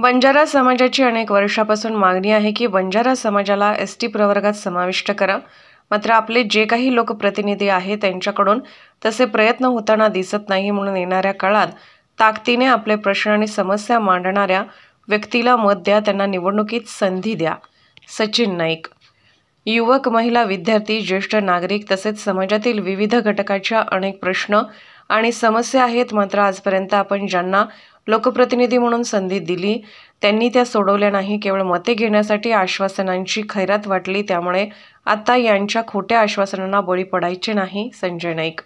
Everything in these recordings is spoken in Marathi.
बंजारा समाजाची अनेक वर्षापासून मागणी आहे की बंजारा समाजाला एसटी प्रवर्गात समाविष्ट करा. मात्र आपले जे काही लोकप्रतिनिधी आहेत त्यांच्याकडून तसे प्रयत्न होताना दिसत नाही. म्हणून येणाऱ्या काळात ताकदीने आपले प्रश्न आणि समस्या मांडणाऱ्या व्यक्तीला मत द्या, त्यांना निवडणुकीत संधी द्या. सचिन नाईक. युवक, महिला, विद्यार्थी, ज्येष्ठ नागरिक तसेच समाजातील विविध घटकाच्या अनेक प्रश्न आणि समस्या आहेत. मात्र आजपर्यंत आपण ज्यांना लोकप्रतिनिधी म्हणून संधी दिली त्यांनी त्या सोडवल्या नाही. केवळ मते घेण्यासाठी आश्वासनांची खैरात वाटली. त्यामुळे आता यांच्या खोट्या आश्वासनांना बळी पडायचे नाही. संजय नाईक.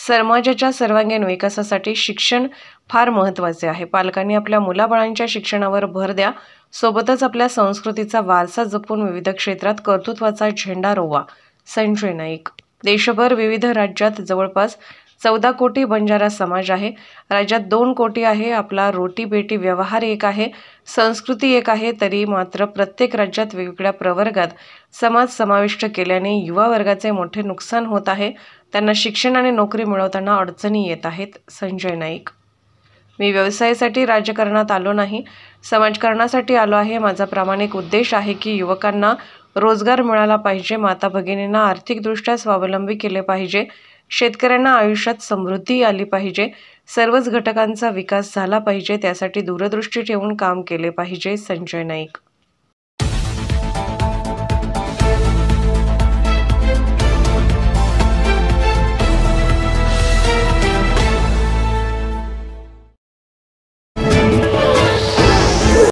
समाजाच्या सर्वांगीण विकासासाठी शिक्षण फार महत्त्वाचे आहे. पालकांनी आपल्या मुलाबाळांच्या शिक्षणावर भर द्या. सोबतच आपल्या संस्कृतीचा वारसा जपून विविध क्षेत्रात कर्तृत्वाचा झेंडा रोवा. संजय नाईक. देशभर विविध राज्यात जवळपास 14 कोटी बंजारा समाज आहे. राज्यात 2 कोटी आहे. आपला रोटी बेटी व्यवहार एक आहे, संस्कृती एक आहे. तरी मात्र प्रत्येक राज्यात वेगवेगळ्या प्रवर्गात समाज समाविष्ट केल्याने युवा वर्गाचे मोठे नुकसान होत आहे. त्यांना शिक्षण आणि नोकरी मिळवताना अडचणी येत आहेत. संजय नाईक. मी व्यवसायासाठी राजकारणात आलो नाही, समाजकारणासाठी आलो आहे. माझा प्रामाणिक उद्देश आहे की युवकांना रोजगार मिळाला पाहिजे, माता भगिनींना आर्थिकदृष्ट्या स्वावलंबी केले पाहिजे, शेतकऱ्यांना आयुष्यात समृद्धी आली पाहिजे, सर्वच घटकांचा विकास झाला पाहिजे. त्यासाठी दूरदृष्टी ठेवून काम केले पाहिजे. संजय नाईक.